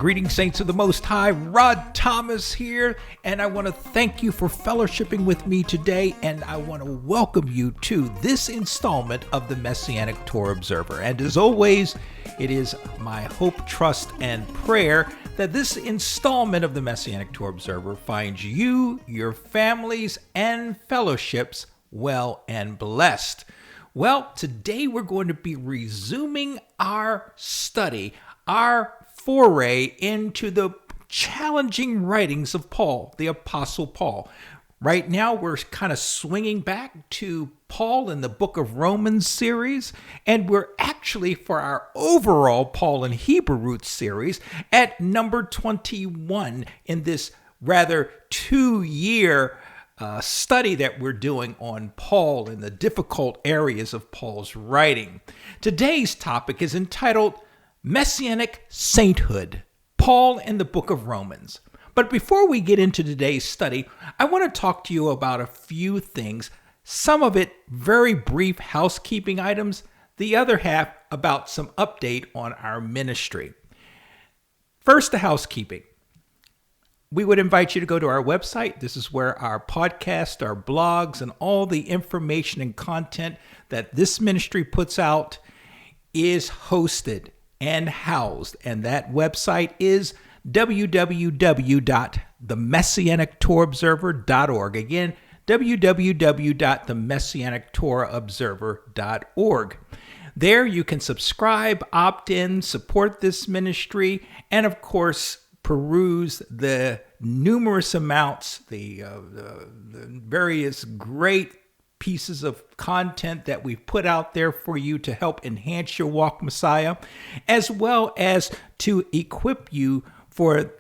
Greetings, saints of the Most High. Rod Thomas here, and I want to thank you for fellowshipping with me today, and I want to welcome you to this installment of the Messianic Torah Observer. And as always, it is my hope, trust, and prayer that this installment of the Messianic Torah Observer finds you, your families, and fellowships well and blessed. Well, today we're going to be resuming our study, our foray into the challenging writings of Paul, the Apostle Paul. Right now, we're kind of swinging back to Paul in the Book of Romans series, and we're actually, for our overall Paul and Hebrew Roots series, at number 21 in this rather 2-year study that we're doing on Paul and the difficult areas of Paul's writing. Today's topic is entitled Messianic Sainthood, Paul in the Book of Romans. But before we get into today's study, I want to talk to you about a few things, some of it very brief housekeeping items, the other half about some update on our ministry. First, the housekeeping. We would invite you to go to our website. This is where our podcast, our blogs, and all the information and content that this ministry puts out is hosted and housed. And that website is www.themessianictorahobserver.org. Again, www.themessianictorahobserver.org. There you can subscribe, opt in, support this ministry, and of course, peruse the numerous amounts, the various great pieces of content that we've put out there for you to help enhance your walk with Messiah, as well as to equip you for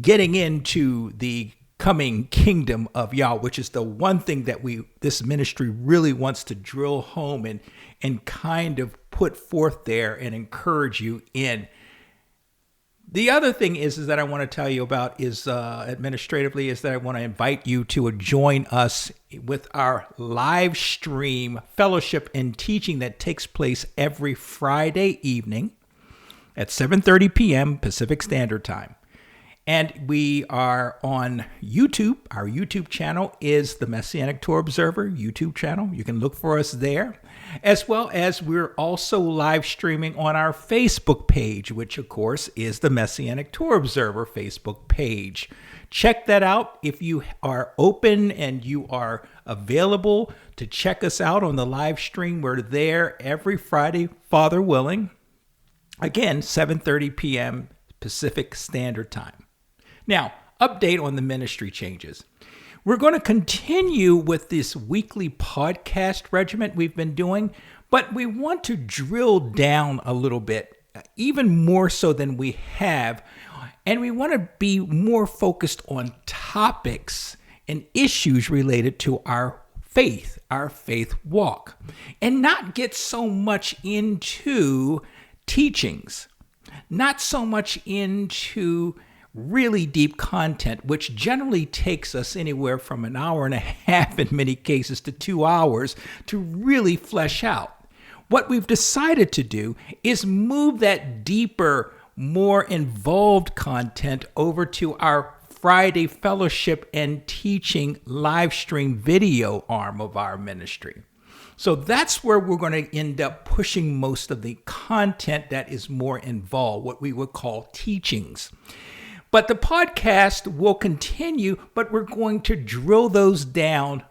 getting into the coming kingdom of Yah, which is the one thing that this ministry really wants to drill home and kind of put forth there and encourage you in. The other thing is that I want to tell you about is administratively is that I want to invite you to join us with our live stream fellowship and teaching that takes place every Friday evening at 7:30 p.m. Pacific Standard Time. And we are on YouTube. Our YouTube channel is the Messianic Torah Observer YouTube channel. You can look for us there, as well as we're also live streaming on our Facebook page, which of course is the Messianic Torah Observer Facebook page. Check that out. If you are open and you are available to check us out on the live stream, we're there every Friday, Father willing. Again, 7:30 p.m. Pacific Standard Time. Now, update on the ministry changes. We're going to continue with this weekly podcast regimen we've been doing, but we want to drill down a little bit, even more so than we have, and we want to be more focused on topics and issues related to our faith walk, and not get so much into teachings, not so much into really deep content, which generally takes us anywhere from an hour and a half in many cases to 2 hours to really flesh out. What we've decided to do is move that deeper, more involved content over to our Friday fellowship and teaching live stream video arm of our ministry. So that's where we're going to end up pushing most of the content that is more involved, what we would call teachings. But the podcast will continue, but we're going to drill those down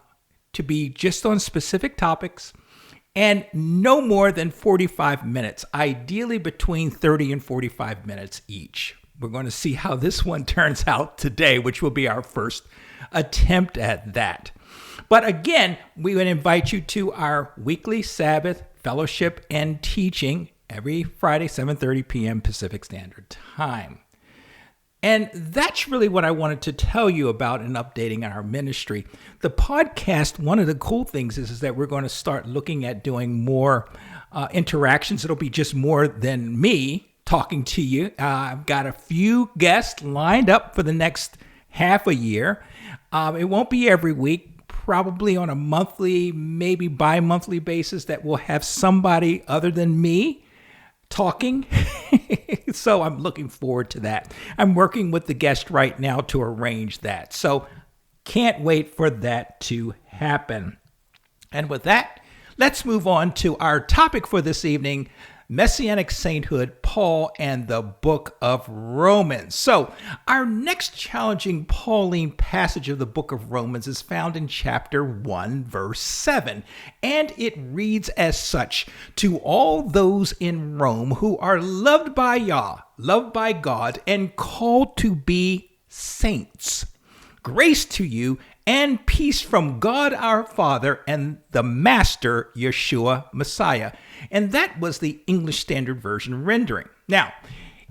to be just on specific topics and no more than 45 minutes, ideally between 30 and 45 minutes each. We're going to see how this one turns out today, which will be our first attempt at that. But again, we would invite you to our weekly Sabbath fellowship and teaching every Friday, 7:30 p.m. Pacific Standard Time. And that's really what I wanted to tell you about in updating our ministry. The podcast, one of the cool things is that we're going to start looking at doing more interactions. It'll be just more than me talking to you. I've got a few guests lined up for the next half a year. It won't be every week, probably on a monthly, maybe bi-monthly basis that we'll have somebody other than me talking. So I'm looking forward to that. I'm working with the guest right now to arrange that. So can't wait for that to happen. And with that, let's move on to our topic for this evening, Messianic Sainthood, Paul, and the book of Romans. So our next challenging Pauline passage of the book of Romans is found in chapter 1, verse 7. And it reads as such: "To all those in Rome who are loved by Yah, loved by God, and called to be saints, grace to you and peace from God our Father and the Master Yeshua Messiah." And that was the English Standard Version rendering. Now,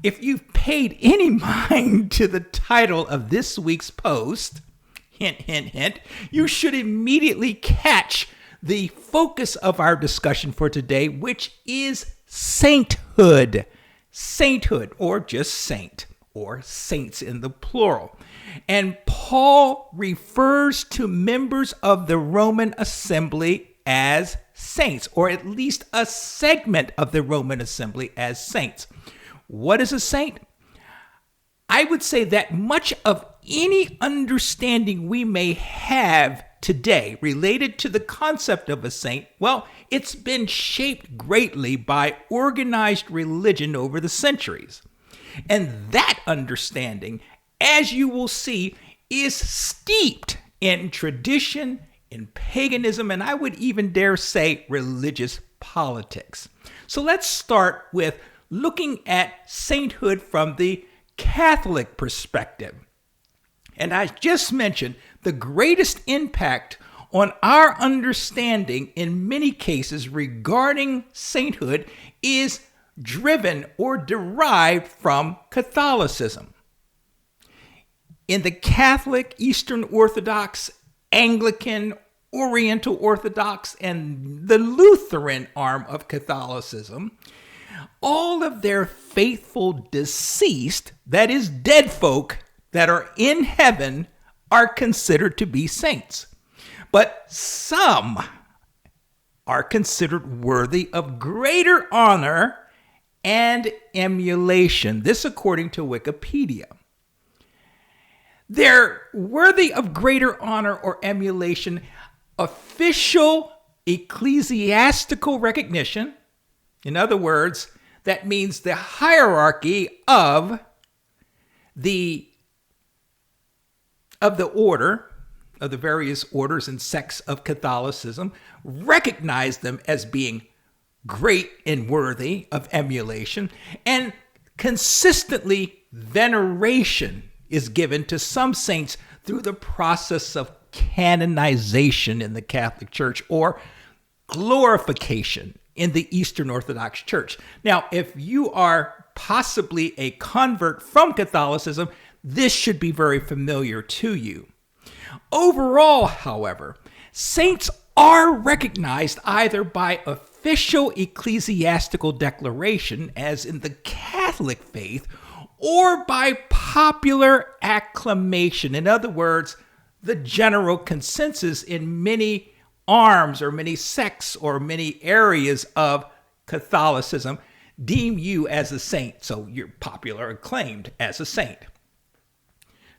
if you've paid any mind to the title of this week's post, hint, hint, hint, you should immediately catch the focus of our discussion for today, which is sainthood. Sainthood, or just saint, or saints in the plural. And Paul refers to members of the Roman assembly as saints, or at least a segment of the Roman assembly as saints. What is a saint? I would say that much of any understanding we may have today related to the concept of a saint, well, it's been shaped greatly by organized religion over the centuries. And that understanding, as you will see, is steeped in tradition, in paganism, and I would even dare say religious politics. So let's start with looking at sainthood from the Catholic perspective. And I just mentioned the greatest impact on our understanding in many cases regarding sainthood is driven or derived from Catholicism. In the Catholic, Eastern Orthodox, Anglican, Oriental Orthodox, and the Lutheran arm of Catholicism, all of their faithful deceased, that is dead folk that are in heaven, are considered to be saints. But some are considered worthy of greater honor and emulation. This according to Wikipedia. They're worthy of greater honor or emulation, official ecclesiastical recognition. In other words, that means the hierarchy of the order, of the various orders and sects of Catholicism, recognize them as being great and worthy of emulation, and consistently veneration is given to some saints through the process of canonization in the Catholic Church or glorification in the Eastern Orthodox Church. Now, if you are possibly a convert from Catholicism, this should be very familiar to you. Overall, however, saints are recognized either by official ecclesiastical declaration, as in the Catholic faith, or by popular acclamation. In other words, the general consensus in many arms or many sects or many areas of Catholicism deem you as a saint. So you're popular acclaimed as a saint.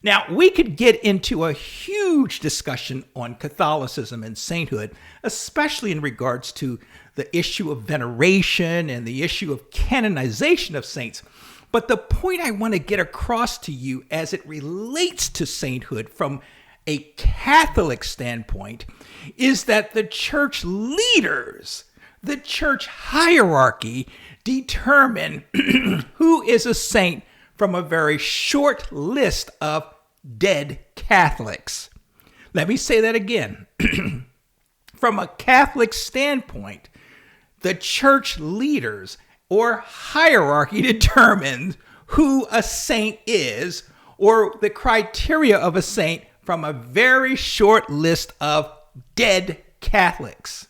Now, we could get into a huge discussion on Catholicism and sainthood, especially in regards to the issue of veneration and the issue of canonization of saints. But the point I want to get across to you as it relates to sainthood from a Catholic standpoint is that the church leaders, the church hierarchy, determine who is a saint from a very short list of dead Catholics. Let me say that again. From a Catholic standpoint, the church leaders or hierarchy determines who a saint is, or the criteria of a saint from a very short list of dead Catholics.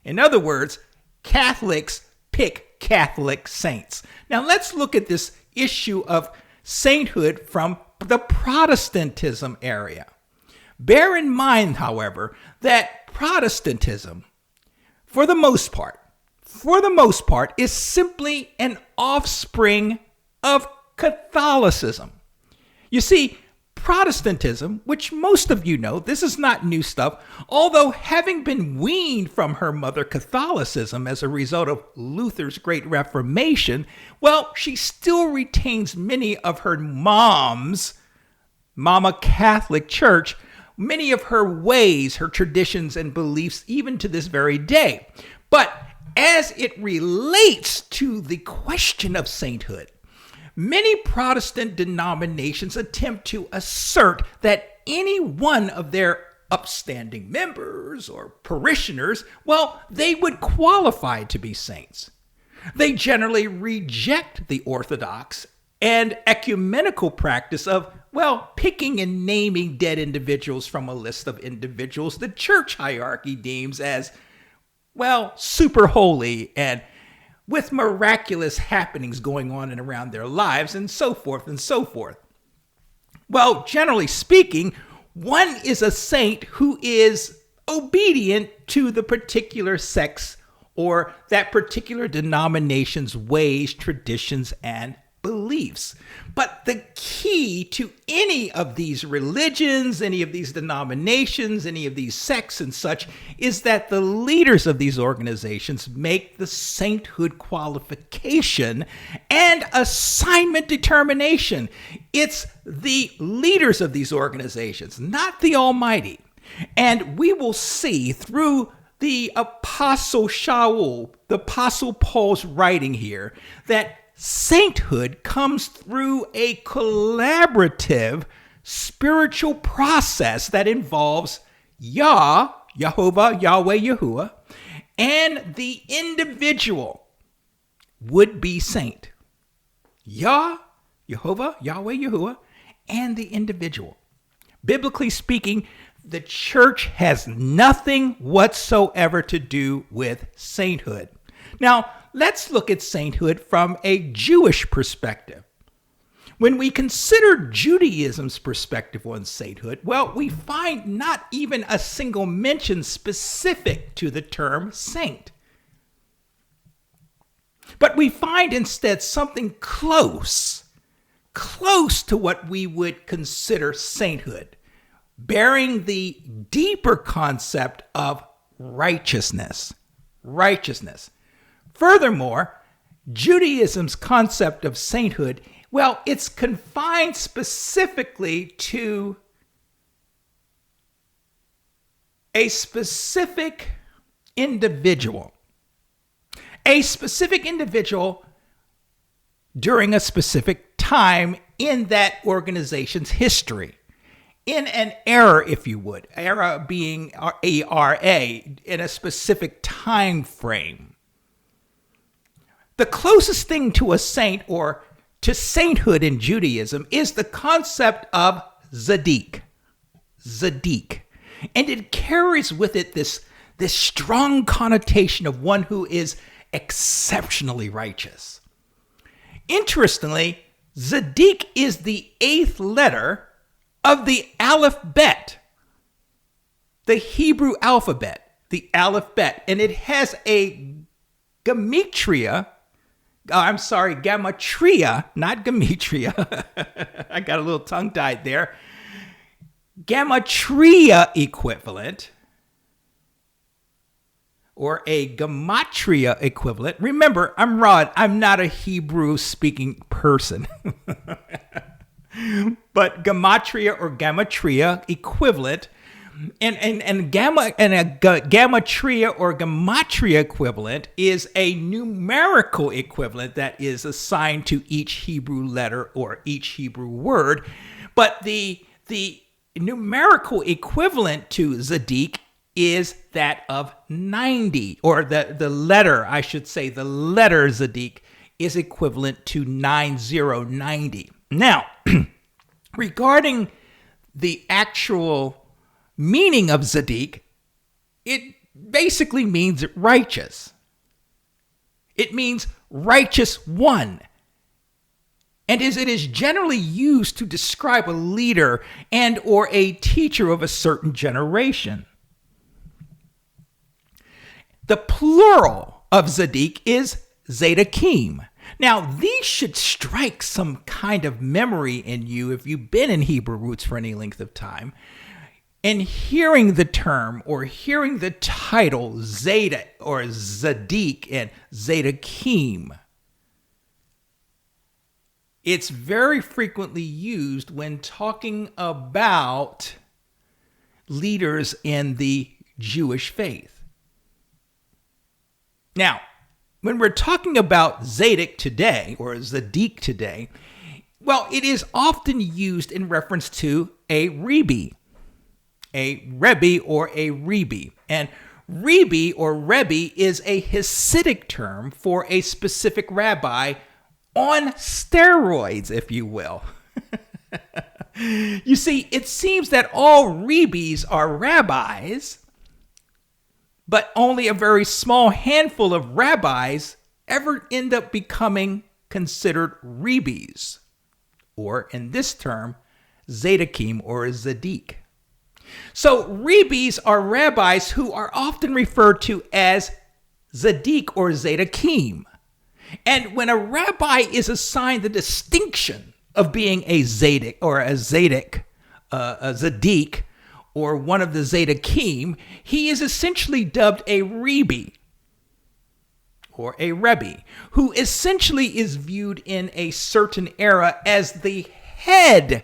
In other words, Catholics pick Catholic saints. Now let's look at this issue of sainthood from the Protestantism area. Bear in mind, however, that Protestantism, for the most part, for the most part, is simply an offspring of Catholicism. You see, Protestantism, which most of you know, this is not new stuff, although having been weaned from her mother Catholicism as a result of Luther's Great Reformation, well, she still retains many of her Mama Catholic Church, many of her ways, her traditions and beliefs, even to this very day. But as it relates to the question of sainthood, many Protestant denominations attempt to assert that any one of their upstanding members or parishioners, well, they would qualify to be saints. They generally reject the orthodox and ecumenical practice of, well, picking and naming dead individuals from a list of individuals the church hierarchy deems as, well, super holy and with miraculous happenings going on and around their lives, and so forth and so forth. Well, generally speaking, one is a saint who is obedient to the particular sects or that particular denomination's ways, traditions, and beliefs. But the key to any of these religions, any of these denominations, any of these sects and such, is that the leaders of these organizations make the sainthood qualification and assignment determination. It's the leaders of these organizations, not the Almighty. And we will see through the Apostle Shaul, the Apostle Paul's writing here, that sainthood comes through a collaborative spiritual process that involves Jehovah, Yahweh, Yahuwah, and the individual would-be saint. Jehovah, Yahweh, Yahuwah, and the individual. Biblically speaking, the church has nothing whatsoever to do with sainthood. Now, let's look at sainthood from a Jewish perspective. When we consider Judaism's perspective on sainthood, well, we find not even a single mention specific to the term saint. But we find instead something close to what we would consider sainthood, bearing the deeper concept of righteousness. Furthermore, Judaism's concept of sainthood, well, it's confined specifically to a specific individual. A specific individual during a specific time in that organization's history. In an era, if you would, era being A-R-A, in a specific time frame. The closest thing to a saint or to sainthood in Judaism is the concept of Zaddik. And it carries with it this strong connotation of one who is exceptionally righteous. Interestingly, Zaddik is the 8th letter of the Aleph-Bet, the Hebrew alphabet, the Aleph-Bet, and it has a gematria, not gematria. I got a little tongue-tied there. Gematria equivalent, or a gematria equivalent. Remember, I'm Rod. I'm not a Hebrew-speaking person. But gematria or gematria equivalent, and a gematria or gematria equivalent is a numerical equivalent that is assigned to each Hebrew letter or each Hebrew word. But the numerical equivalent to Zaddik is that of 90, or the letter Zaddik is equivalent to 9090. Now, regarding the actual meaning of Zaddik, it basically means righteous. It means righteous one. And it is generally used to describe a leader and or a teacher of a certain generation. The plural of Zadik is Zedekim. Now, these should strike some kind of memory in you if you've been in Hebrew roots for any length of time. And hearing the term or hearing the title Zeta or Zadik and Zedekim, it's very frequently used when talking about leaders in the Jewish faith. Now, when we're talking about Zadok today or Zadik today, well, it is often used in reference to a Rebbe or a Rebbe. And Rebbe or Rebbe is a Hasidic term for a specific rabbi on steroids, if you will. You see, it seems that all Rebbes are rabbis, but only a very small handful of rabbis ever end up becoming considered Rebbes, or in this term, Zedekim or Zadik. So Rebbes are rabbis who are often referred to as Zadik or Zedekim. And when a rabbi is assigned the distinction of being a Zadok or a Zadik, a Zadik, or one of the Zedekim, he is essentially dubbed a Rebbe or a Rebbe, who essentially is viewed in a certain era as the head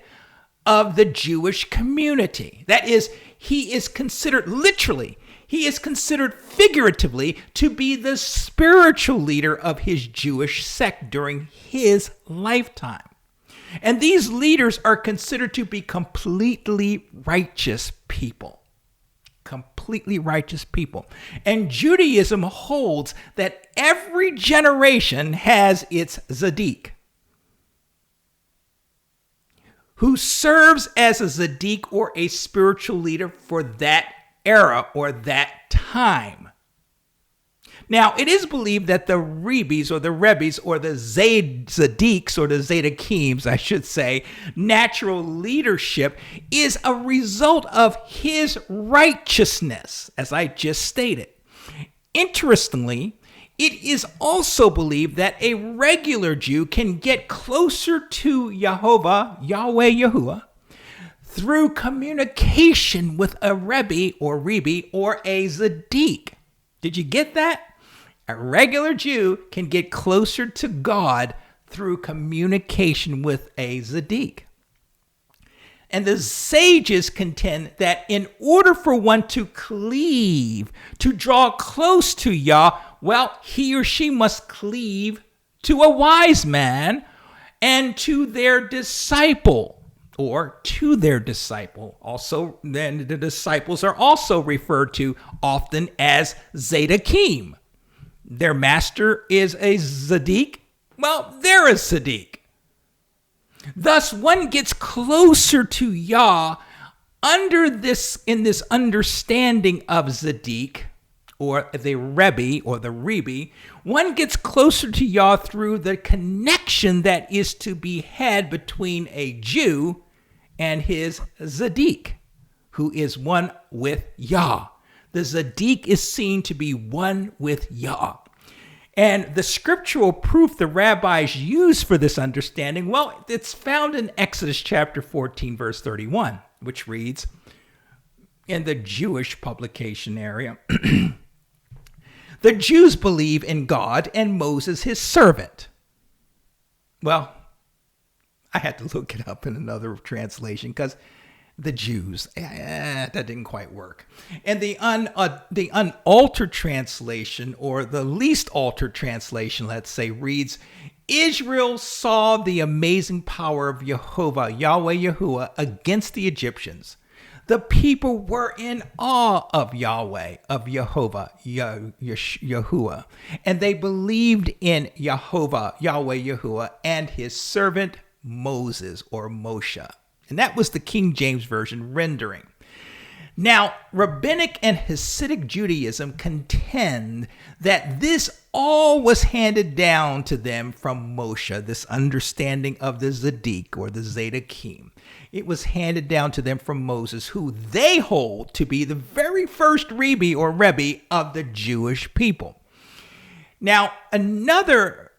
of the Jewish community. That is, he is considered literally, he is considered figuratively to be the spiritual leader of his Jewish sect during his lifetime. And these leaders are considered to be completely righteous people. Completely righteous people. And Judaism holds that every generation has its Zadik, who serves as a Zadik or a spiritual leader for that era or that time. Now, it is believed that the Rebbes or the Rebbes or the Zadiks or the Zedekims, I should say, natural leadership is a result of his righteousness, as I just stated. Interestingly, it is also believed that a regular Jew can get closer to Yahweh Yahuwah, through communication with a Rebbe or a Zadik. Did you get that? A regular Jew can get closer to God through communication with a Zadik. And the sages contend that in order for one to cleave, to draw close to Yah, well, he or she must cleave to a wise man and to their disciple. Or to their disciple. Also, then the disciples are also referred to often as Zedekim. Their master is a Zadik. Well, they're a Zadik. Thus, one gets closer to Yah in this understanding of Zadik, or the Rebbe or the Rebbe. One gets closer to Yah through the connection that is to be had between a Jew and his Zadik, who is one with Yah. The Zadik is seen to be one with Yah. And the scriptural proof the rabbis use for this understanding, well, it's found in Exodus chapter 14, verse 31, which reads, in the Jewish publication area, the Jews believe in God and Moses, his servant. Well, I had to look it up in another translation because the Jews, that didn't quite work. And the unaltered translation, or the least altered translation, let's say, reads, Israel saw the amazing power of Yahweh Yahuwah against the Egyptians. The people were in awe of Yahweh, of Yahuwah, and they believed in Yahweh Yahuwah, and his servant Moses or Moshe. And that was the King James Version rendering. Now, Rabbinic and Hasidic Judaism contend that this all was handed down to them from Moshe, this understanding of the Zadik or the Zedekim. It was handed down to them from Moses, who they hold to be the very first Rebbe or Rebbe of the Jewish people. Now, another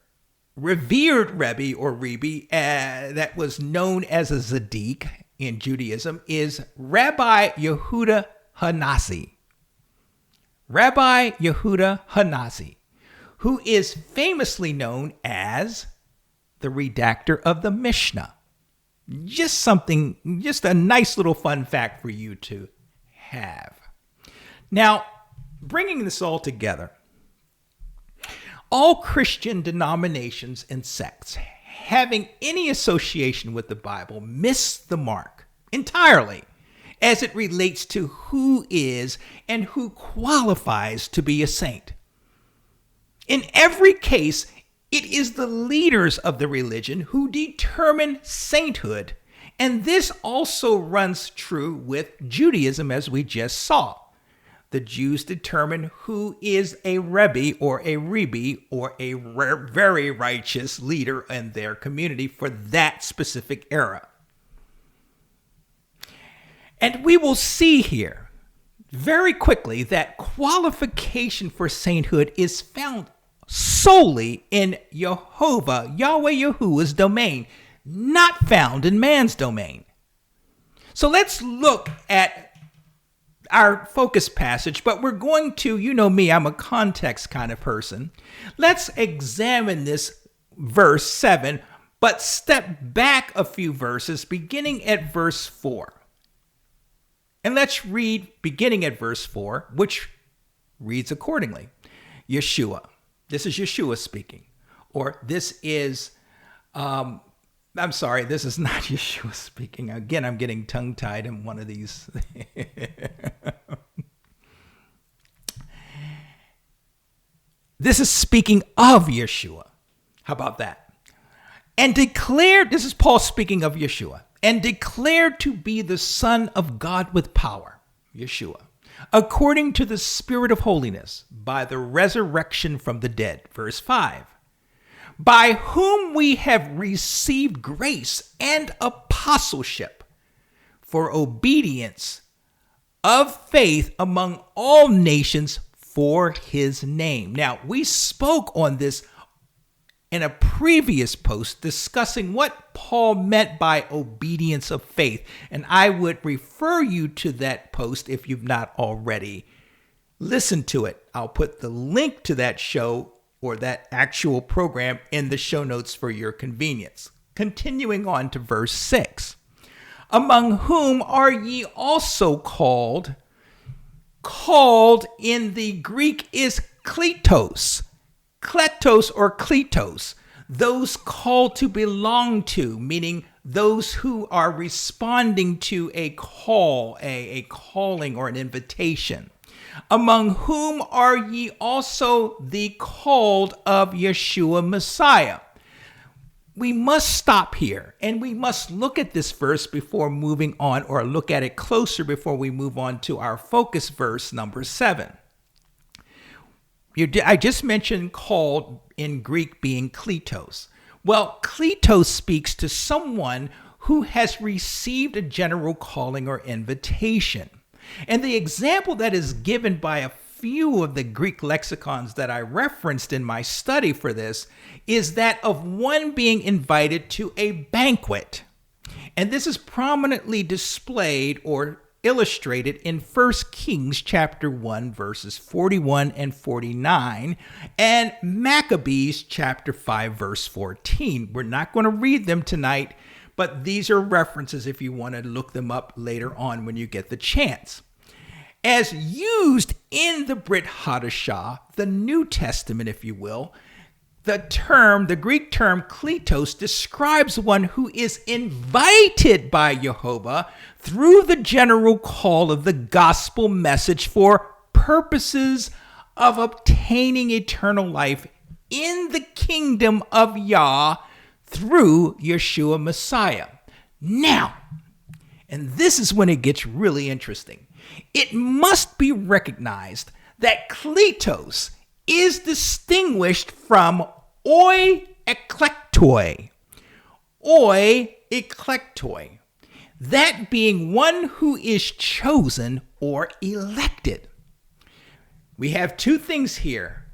revered Rebbe or Rebbe that was known as a Tzaddik in Judaism is Rabbi Yehuda Hanasi. Rabbi Yehuda Hanasi, who is famously known as the redactor of the Mishnah. Just a nice little fun fact for you to have. Now, bringing this all together, all Christian denominations and sects having any association with the Bible miss the mark entirely as it relates to who is and who qualifies to be a saint. In every case, it is the leaders of the religion who determine sainthood, and this also runs true with Judaism, as we just saw. The Jews determine who is a Rebbe or a very righteous leader in their community for that specific era. And we will see here very quickly that qualification for sainthood is found solely in Yahweh Yahuwah's domain, not found in man's domain. So let's look at our focus passage, but we're going to, you know me, I'm a context kind of person. Let's examine this verse 7, but step back a few verses, beginning at verse 4. And let's read beginning at verse 4, which reads accordingly. Yeshua. This is Yeshua speaking. Or this is, this is not Yeshua speaking. Again, I'm getting tongue-tied in one of these. This is speaking of Yeshua. How about that? And declared, this is Paul speaking of Yeshua, and declared to be the Son of God with power, Yeshua, according to the Spirit of holiness, by the resurrection from the dead. Verse 5. By whom we have received grace and apostleship for obedience of faith among all nations for his name. Now, we spoke on this in a previous post discussing what Paul meant by obedience of faith, and I would refer you to that post if you've not already listened to it. I'll put the link to that show or that actual program in the show notes for your convenience. Continuing on to verse 6. Among whom are ye also called? Called in the Greek is kletos. Kletos or kletos. Those called to belong to, meaning those who are responding to a call, a calling or an invitation. Among whom are ye also the called of Yeshua Messiah. We must stop here and we must look at this verse before moving on, or look at it closer before we move on to our focus verse number 7. I just mentioned called in Greek being kletos. Well, kletos speaks to someone who has received a general calling or invitation. And the example that is given by a few of the Greek lexicons that I referenced in my study for this is that of one being invited to a banquet. And this is prominently displayed or illustrated in 1 Kings chapter 1, verses 41 and 49, and Maccabees chapter 5, verse 14. We're not going to read them tonight, but these are references if you want to look them up later on when you get the chance. As used in the Brit Hadashah, the New Testament, if you will, the Greek term kletos describes one who is invited by Jehovah through the general call of the gospel message for purposes of obtaining eternal life in the kingdom of Yah through Yeshua Messiah. Now, and this is when it gets really interesting, it must be recognized that kletos is distinguished from oi eklektoi. Oi eklektoi. That being one who is chosen or elected. We have two things here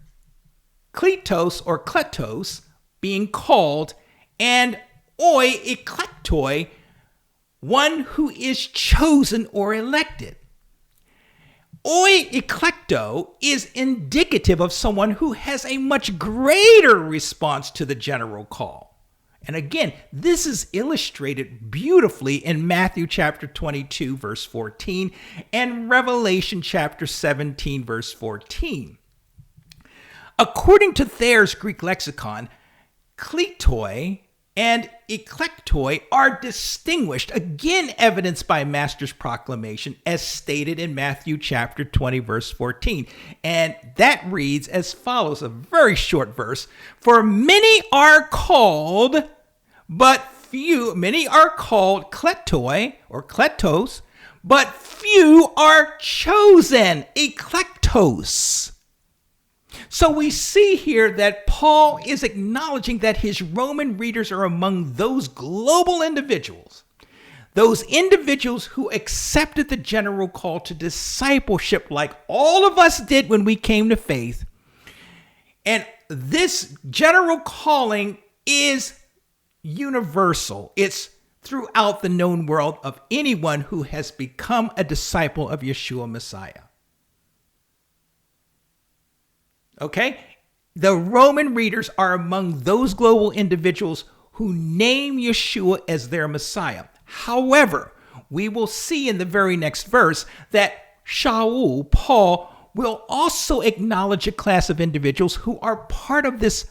kletos or kletos, being called, and oi eklektoi, one who is chosen or elected. Oi eklekto is indicative of someone who has a much greater response to the general call. And again, this is illustrated beautifully in Matthew chapter 22, verse 14, and Revelation chapter 17, verse 14. According to Thayer's Greek lexicon, kletoi and eklektoi are distinguished, again evidenced by Master's proclamation, as stated in Matthew chapter 20, verse 14. And that reads as follows, a very short verse. For many are called, but few, many are called kletoi or kletos, but few are chosen, eklektos. So we see here that Paul is acknowledging that his Roman readers are among those global individuals, those individuals who accepted the general call to discipleship like all of us did when we came to faith. And this general calling is universal. It's throughout the known world of anyone who has become a disciple of Yeshua Messiah. Okay? The Roman readers are among those global individuals who name Yeshua as their Messiah. However, we will see in the very next verse that Shaul, Paul, will also acknowledge a class of individuals who are part of this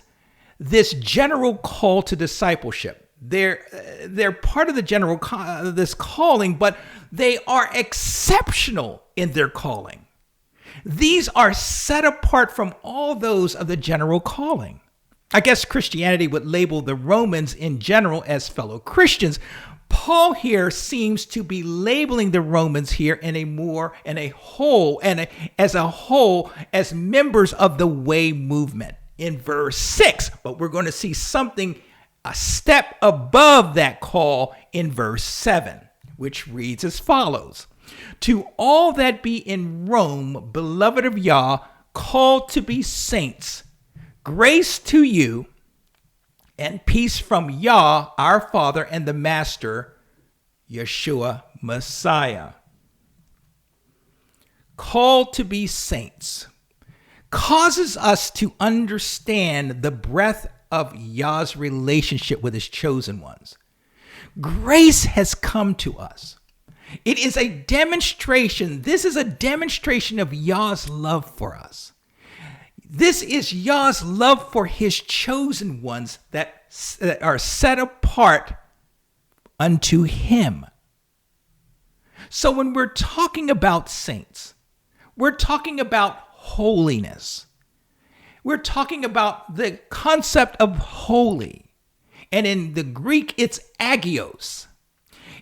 general call to discipleship. They're part of the general this calling, but they are exceptional in their calling. These are set apart from all those of the general calling. I guess Christianity would label the Romans in general as fellow Christians. Paul here seems to be labeling the Romans here as a whole as members of the way movement in verse 6. But we're going to see something a step above that call in verse 7, which reads as follows. To all that be in Rome, beloved of Yah, called to be saints, grace to you and peace from Yah, our Father, and the Master, Yeshua Messiah. Called to be saints causes us to understand the breadth of Yah's relationship with his chosen ones. Grace has come to us. It is a demonstration. This is a demonstration of Yah's love for us. This is Yah's love for his chosen ones that are set apart unto him. So when we're talking about saints, we're talking about holiness. We're talking about the concept of holy. And in the Greek, it's agios.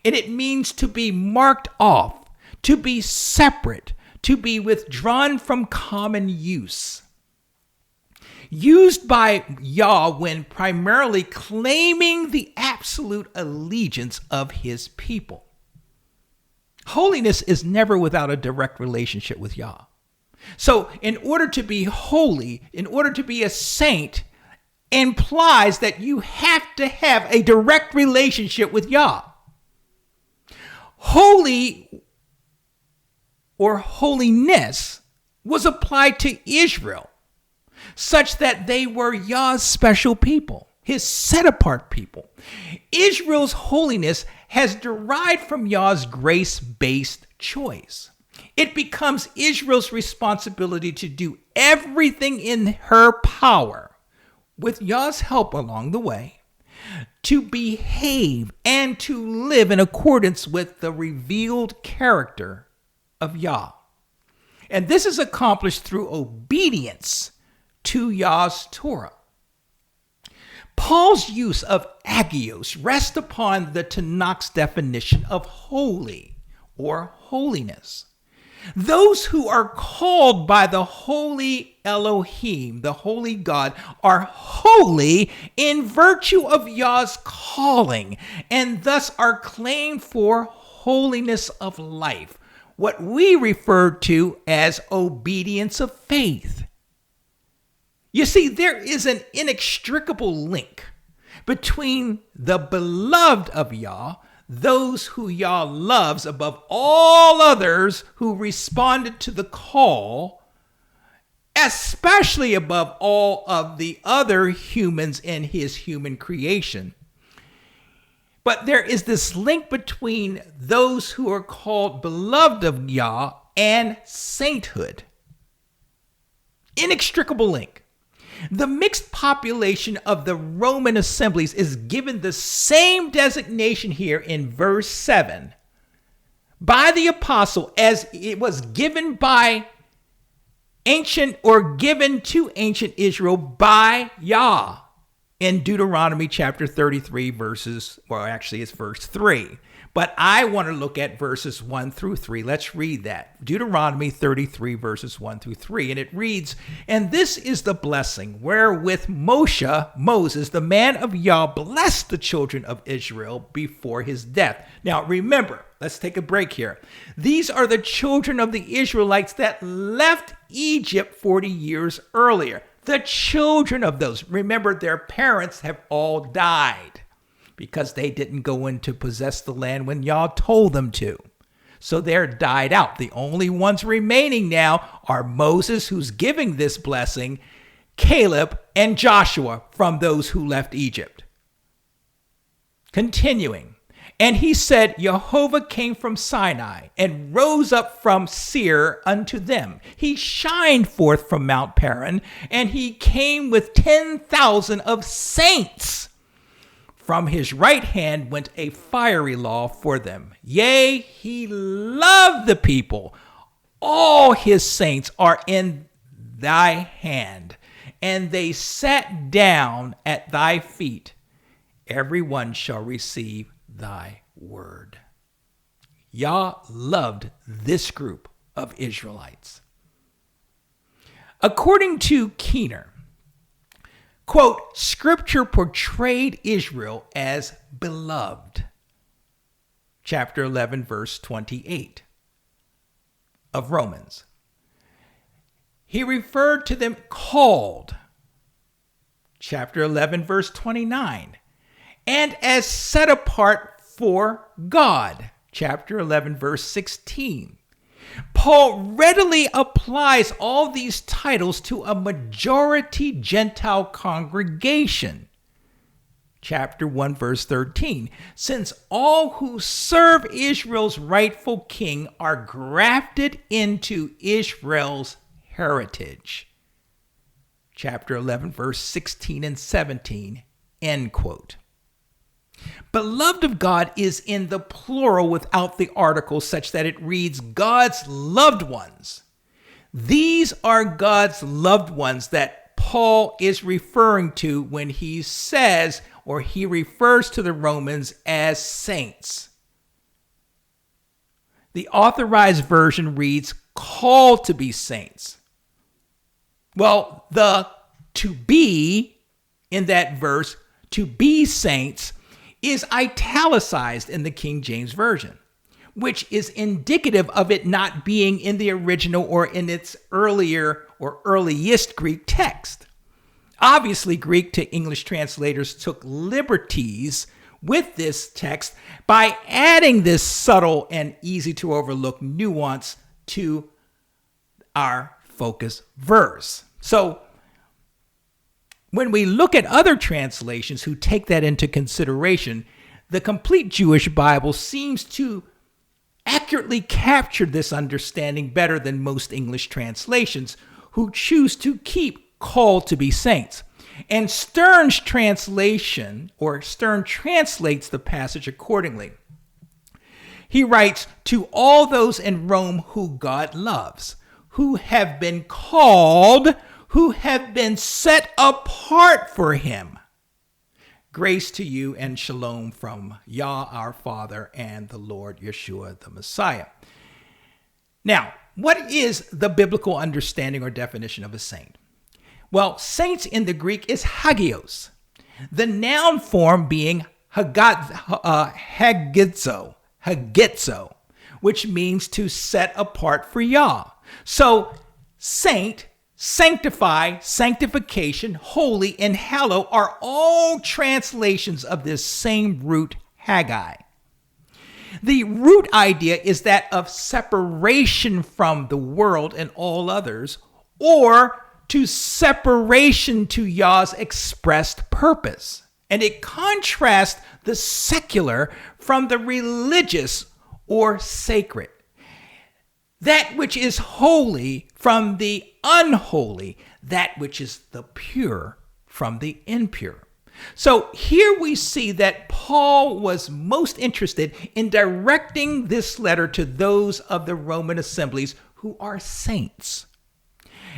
And it means to be marked off, to be separate, to be withdrawn from common use. Used by Yah when primarily claiming the absolute allegiance of his people. Holiness is never without a direct relationship with Yah. So in order to be holy, in order to be a saint, implies that you have to have a direct relationship with Yah. Holy or holiness was applied to Israel, such that they were Yah's special people, his set-apart people. Israel's holiness has derived from Yah's grace-based choice. It becomes Israel's responsibility to do everything in her power, with Yah's help along the way, to behave and to live in accordance with the revealed character of Yah. And this is accomplished through obedience to Yah's Torah. Paul's use of agios rests upon the Tanakh's definition of holy or holiness. Those who are called by the holy Elohim, the holy God, are holy in virtue of Yah's calling, and thus are claimed for holiness of life, what we refer to as obedience of faith. You see, there is an inextricable link between the beloved of Yah, those who Yah loves above all others who responded to the call, especially above all of the other humans in his human creation. But there is this link between those who are called beloved of Yah and sainthood. Inextricable link. The mixed population of the Roman assemblies is given the same designation here in verse 7 by the apostle as it was given by given to ancient Israel by Yah in Deuteronomy chapter 33 it's verse 3. But I want to look at verses 1 through 3. Let's read that. Deuteronomy 33 verses 1 through 3. And it reads, "And this is the blessing wherewith Moses, the man of Yah, blessed the children of Israel before his death." Now remember, let's take a break here. These are the children of the Israelites that left Egypt 40 years earlier. The children of those. Remember, their parents have all died because they didn't go in to possess the land when Yah told them to. So they're died out. The only ones remaining now are Moses, who's giving this blessing, Caleb, and Joshua from those who left Egypt. Continuing. "And he said, Jehovah came from Sinai and rose up from Seir unto them. He shined forth from Mount Paran, and he came with 10,000 of saints. From his right hand went a fiery law for them. Yea, he loved the people. All his saints are in thy hand, and they sat down at thy feet. Every one shall receive thy word." Yah loved this group of Israelites. According to Keener, quote, "Scripture portrayed Israel as beloved." Chapter 11, verse 28 of Romans. He referred to them called. Chapter 11, verse 29. And as set apart for God. Chapter 11, verse 16. Paul readily applies all these titles to a majority Gentile congregation. Chapter 1, verse 13. Since all who serve Israel's rightful king are grafted into Israel's heritage. Chapter 11, verse 16 and 17, end quote. Beloved of God is in the plural without the article, such that it reads God's loved ones. These are God's loved ones that Paul is referring to when he says, or he refers to the Romans as saints. The authorized version reads called to be saints. Well, the to be in that verse, to be saints, is italicized in the King James Version, which is indicative of it not being in the original or in its earlier or earliest Greek text. Obviously, Greek to English translators took liberties with this text by adding this subtle and easy to overlook nuance to our focus verse. So, when we look at other translations who take that into consideration, the complete Jewish Bible seems to accurately capture this understanding better than most English translations who choose to keep called to be saints. And Stern translates the passage accordingly. He writes, "To all those in Rome who God loves, who have been called, who have been set apart for him. Grace to you and shalom from Yah our Father and the Lord Yeshua the Messiah." Now, what is the biblical understanding or definition of a saint? Well, saints in the Greek is hagios, the noun form being hagizo, which means to set apart for Yah. So, saint sanctify, sanctification, holy, and hallow are all translations of this same root Haggai. The root idea is that of separation from the world and all others, or to separation to Yah's expressed purpose. And it contrasts the secular from the religious or sacred. That which is holy from the unholy, that which is the pure from the impure. So here we see that Paul was most interested in directing this letter to those of the Roman assemblies who are saints.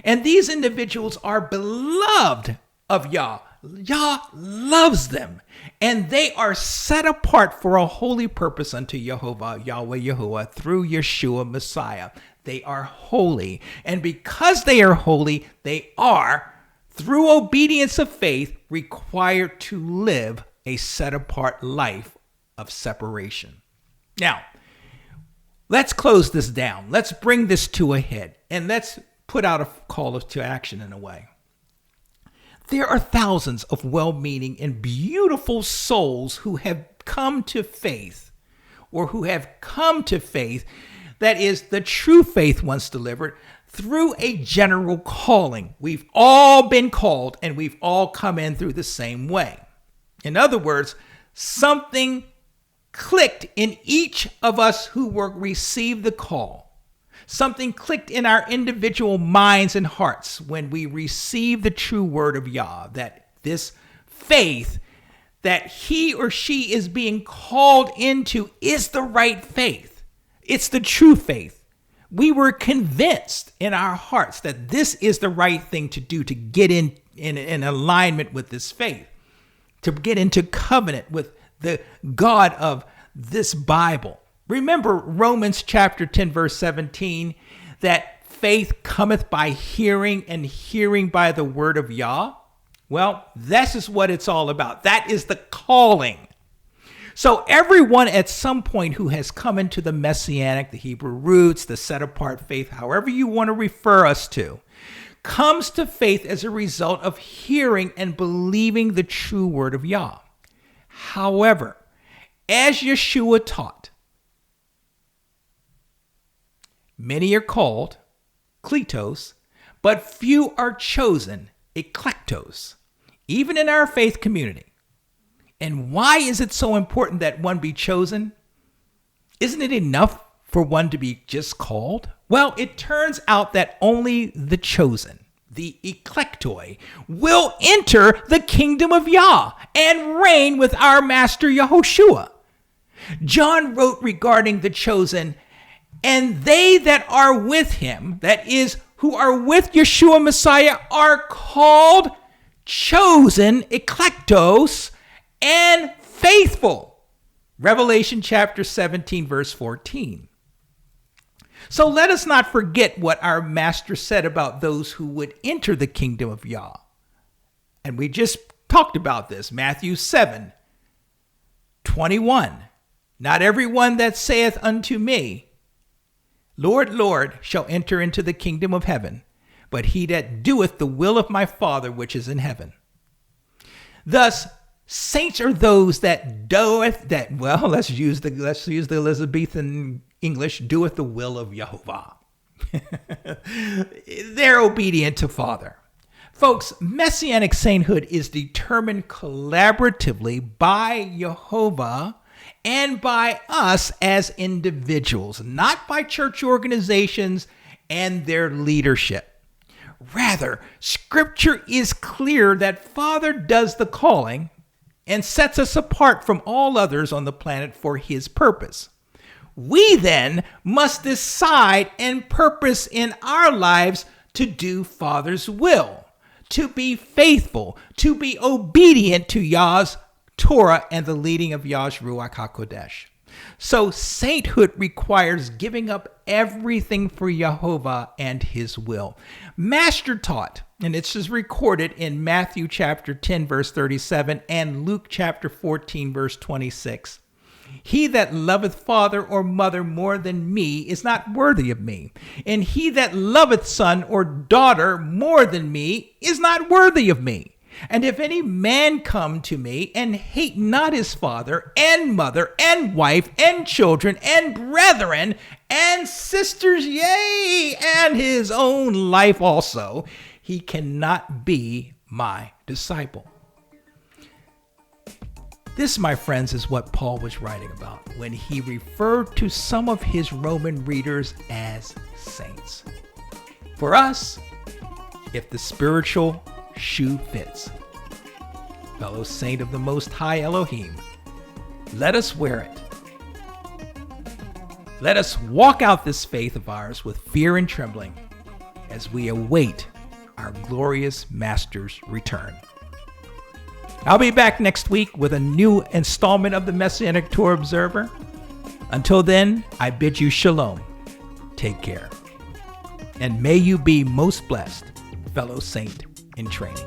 And these individuals are beloved of Yah. Yah loves them, and they are set apart for a holy purpose unto Jehovah, Yahweh Yahuwah, through Yeshua Messiah. They are holy, and because they are holy, they are, through obedience of faith, required to live a set-apart life of separation. Now, let's close this down. Let's bring this to a head, and let's put out a call to action in a way. There are thousands of well-meaning and beautiful souls who have come to faith, or who have come to faith, that is, the true faith once delivered, through a general calling. We've all been called, and we've all come in through the same way. In other words, something clicked in each of us who received the call. Something clicked in our individual minds and hearts when we received the true word of Yah, that this faith that he or she is being called into is the right faith. It's the true faith. We were convinced in our hearts that this is the right thing to do, to get in alignment with this faith, to get into covenant with the God of this Bible. Remember Romans chapter 10, verse 17, that faith cometh by hearing, and hearing by the word of Yah? Well, this is what it's all about. That is the calling. So everyone at some point who has come into the Messianic, the Hebrew roots, the set-apart faith, however you want to refer us to, comes to faith as a result of hearing and believing the true word of Yah. However, as Yeshua taught, many are called, kletos, but few are chosen, eklektos, even in our faith community. And why is it so important that one be chosen? Isn't it enough for one to be just called? Well, it turns out that only the chosen, the eklektoi, will enter the kingdom of Yah and reign with our master Yahushua. John wrote regarding the chosen, and they that are with him, that is, who are with Yeshua Messiah, are called chosen, eklektos, and faithful. Revelation chapter 17, verse 14. So let us not forget what our master said about those who would enter the kingdom of Yah. And we just talked about this, Matthew 7, 21. Not everyone that saith unto me, Lord, Lord, shall enter into the kingdom of heaven, but he that doeth the will of my Father which is in heaven. Thus, saints are those that doeth that, well, let's use the Elizabethan English, doeth the will of Jehovah. They're obedient to Father. Folks, Messianic Sainthood is determined collaboratively by Jehovah and by us as individuals, not by church organizations and their leadership. Rather, Scripture is clear that Father does the calling and sets us apart from all others on the planet for his purpose. We then must decide and purpose in our lives to do Father's will, to be faithful, to be obedient to Yah's Torah and the leading of Yah's Ruach HaKodesh. So sainthood requires giving up everything for Jehovah and his will. Master taught, and it's just recorded in Matthew chapter 10, verse 37, and Luke chapter 14, verse 26, He that loveth father or mother more than me is not worthy of me. And he that loveth son or daughter more than me is not worthy of me. And if any man come to me and hate not his father and mother and wife and children and brethren and sisters, yea, and his own life also, he cannot be my disciple. This, my friends, is what Paul was writing about when he referred to some of his Roman readers as saints. For us, if the spiritual shoe fits, fellow saint of the Most High Elohim, let us wear it. Let us walk out this faith of ours with fear and trembling as we await our glorious Master's return. I'll be back next week with a new installment of the Messianic Tour Observer. Until then, I bid you shalom. Take care. And may you be most blessed, fellow saint in training.